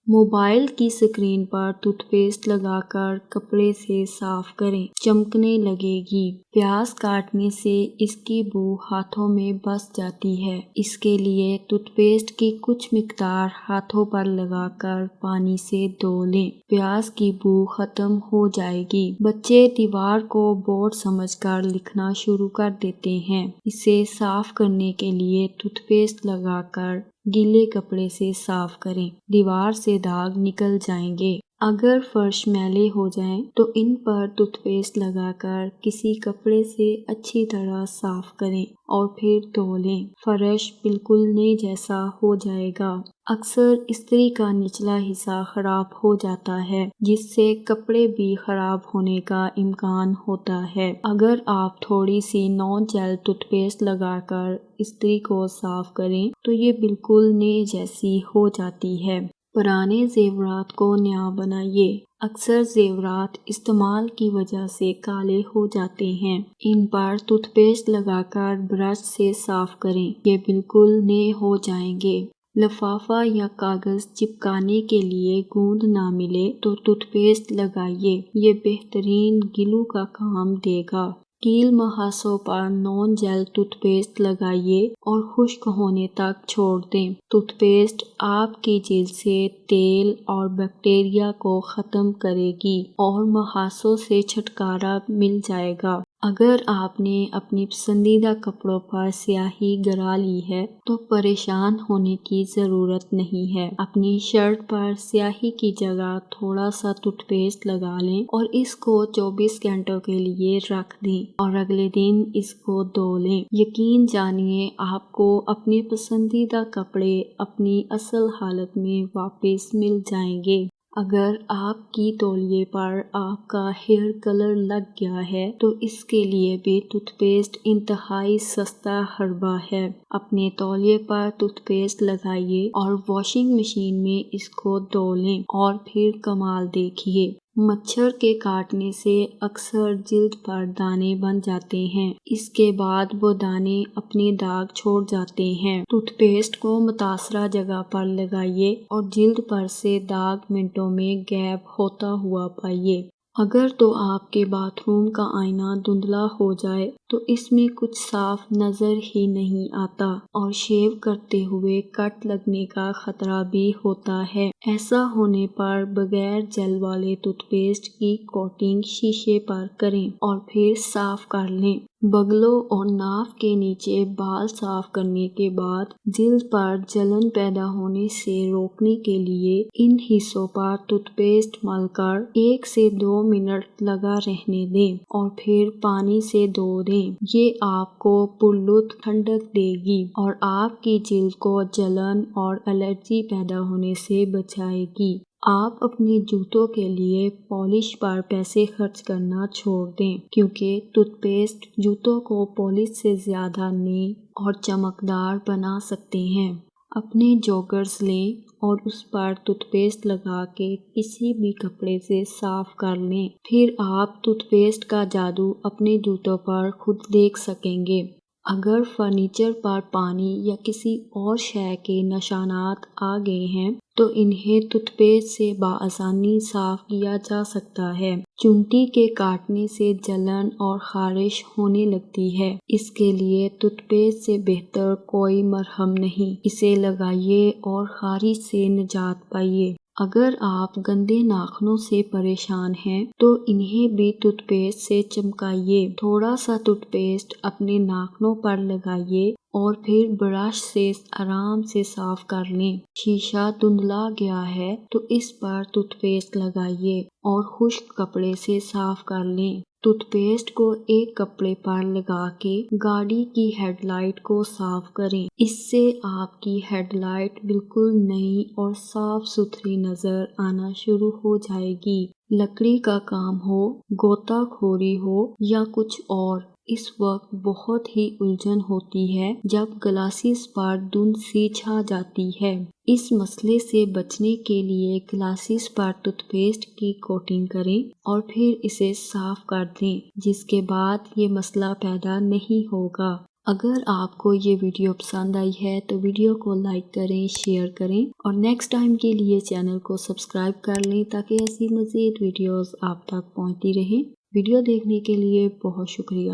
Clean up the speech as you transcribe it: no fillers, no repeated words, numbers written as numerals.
Mobile کی screen پر tooth paste لگا کر کپڑے سے صاف کریں، چمکنے لگے گی۔ پیاز کاٹنے سے اس کی بو ہاتھوں میں بس جاتی ہے۔ اس کے لیے ٹوتھ پیسٹ کی کچھ مقدار ہاتھوں پر لگا کر پانی سے دھو لیں، پیاز کی بو ختم ہو جائے گی۔ بچے دیوار کو بورڈ سمجھ کر لکھنا شروع کر دیتے ہیں۔ اسے صاف کرنے کے لیے ٹوتھ پیسٹ لگا کر گیلے کپڑے سے صاف کریں، دیوار سے داغ نکل جائیں گے۔ اگر فرش میلے ہو جائیں تو ان پر ٹوتھ پیسٹ لگا کر کسی کپڑے سے اچھی طرح صاف کریں اور پھر دھو لیں، فرش بالکل نئے جیسا ہو جائے گا۔ اکثر استری کا نچلا حصہ خراب ہو جاتا ہے، جس سے کپڑے بھی خراب ہونے کا امکان ہوتا ہے۔ اگر آپ تھوڑی سی نون جیل ٹوتھ پیسٹ لگا کر استری کو صاف کریں تو یہ بالکل نئے جیسی ہو جاتی ہے۔ پرانے زیورات کو نیا بنائیے۔ اکثر زیورات استعمال کی وجہ سے کالے ہو جاتے ہیں۔ ان پر ٹوتھ پیسٹ لگا کر برش سے صاف کریں، یہ بالکل نئے ہو جائیں گے۔ لفافہ یا کاغذ چپکانے کے لیے گوند نہ ملے تو ٹوتھ پیسٹ لگائیے، یہ بہترین گلو کا کام دے گا۔ کیل محاذوں پر نون جیل ٹوتھ پیسٹ لگائیے اور خشک ہونے تک چھوڑ دیں۔ ٹوتھ پیسٹ آپ کی جلد سے تیل اور بیکٹیریا کو ختم کرے گی اور محاذوں سے چھٹکارا مل جائے گا۔ اگر آپ نے اپنی پسندیدہ کپڑوں پر سیاہی گرا لی ہے تو پریشان ہونے کی ضرورت نہیں ہے۔ اپنی شرٹ پر سیاہی کی جگہ تھوڑا سا ٹوتھ پیسٹ لگا لیں اور اس کو 24 گھنٹوں کے لیے رکھ دیں اور اگلے دن اس کو دھو لیں۔ یقین جانیے آپ کو اپنے پسندیدہ کپڑے اپنی اصل حالت میں واپس مل جائیں گے۔ اگر آپ کی تولیے پر آپ کا ہیئر کلر لگ گیا ہے تو اس کے لیے بھی ٹوتھ پیسٹ انتہائی سستا حربہ ہے۔ اپنے تولیے پر ٹوتھ پیسٹ لگائیے اور واشنگ مشین میں اس کو دھو لیں اور پھر کمال دیکھیے۔ مچھر کے کاٹنے سے اکثر جلد پر دانے بن جاتے ہیں، اس کے بعد وہ دانے اپنے داغ چھوڑ جاتے ہیں۔ ٹوتھ پیسٹ کو متاثرہ جگہ پر لگائیے اور جلد پر سے داغ منٹوں میں غائب ہوتا ہوا پائیے۔ اگر تو آپ کے باتھ روم کا آئینہ دھندلا ہو جائے تو اس میں کچھ صاف نظر ہی نہیں آتا اور شیو کرتے ہوئے کٹ لگنے کا خطرہ بھی ہوتا ہے۔ ایسا ہونے پر بغیر جیل والے ٹوتھ پیسٹ کی کوٹنگ شیشے پر کریں اور پھر صاف کر لیں۔ بغلوں اور ناف کے نیچے بال صاف کرنے کے بعد جلد پر جلن پیدا ہونے سے روکنے کے لیے ان حصوں پر ٹوتھ پیسٹ مل کر 1 سے 2 منٹ لگا رہنے دیں اور پھر پانی سے دھو دیں۔ یہ آپ کو پرلطف ٹھنڈک دے گی اور آپ کی جلد کو جلن اور الرجی پیدا ہونے سے بچائے گی۔ آپ اپنے جوتوں کے لیے پالش پر پیسے خرچ کرنا چھوڑ دیں کیونکہ ٹوتھ پیسٹ جوتوں کو پالش سے زیادہ نئے اور چمکدار بنا سکتے ہیں۔ اپنے جوگرز لیں اور اس پر ٹوتھ پیسٹ لگا کے کسی بھی کپڑے سے صاف کر لیں، پھر آپ ٹوتھ پیسٹ کا جادو اپنے جوتوں پر خود دیکھ سکیں گے۔ اگر فرنیچر پر پانی یا کسی اور شے کے نشانات آ گئے ہیں تو انہیں ٹوتھ پیسٹ سے بآسانی صاف کیا جا سکتا ہے۔ چونٹی کے کاٹنے سے جلن اور خارش ہونے لگتی ہے، اس کے لیے ٹوتھ پیسٹ سے بہتر کوئی مرہم نہیں، اسے لگائیے اور خارش سے نجات پائیے۔ اگر آپ گندے ناخنوں سے پریشان ہیں تو انہیں بھی ٹوتھ پیسٹ سے چمکائیے۔ تھوڑا سا ٹوتھ پیسٹ اپنے ناخنوں پر لگائیے اور پھر برش سے آرام سے صاف کر لیں۔ شیشہ دھندلا گیا ہے تو اس پر ٹوتھ پیسٹ لگائیے اور خشک کپڑے سے صاف کر لیں۔ ٹوتھ پیسٹ کو ایک کپڑے پر لگا کے گاڑی کی ہیڈ لائٹ کو صاف کریں، اس سے آپ کی ہیڈ لائٹ بالکل نئی اور صاف ستھری نظر آنا شروع ہو جائے گی۔ لکڑی کا کام ہو، غوطہ خوری ہو یا کچھ اور، اس وقت بہت ہی الجھن ہوتی ہے جب گلاسز پر دھند سی چھا جاتی ہے۔ اس مسئلے سے بچنے کے لیے گلاسز پر ٹوتھ پیسٹ کی کوٹنگ کریں اور پھر اسے صاف کر دیں، جس کے بعد یہ مسئلہ پیدا نہیں ہوگا۔ اگر آپ کو یہ ویڈیو پسند آئی ہے تو ویڈیو کو لائک کریں، شیئر کریں اور نیکسٹ ٹائم کے لیے چینل کو سبسکرائب کر لیں تاکہ ایسی مزید ویڈیوز آپ تک پہنچتی رہیں۔ ویڈیو دیکھنے کے لیے بہت شکریہ۔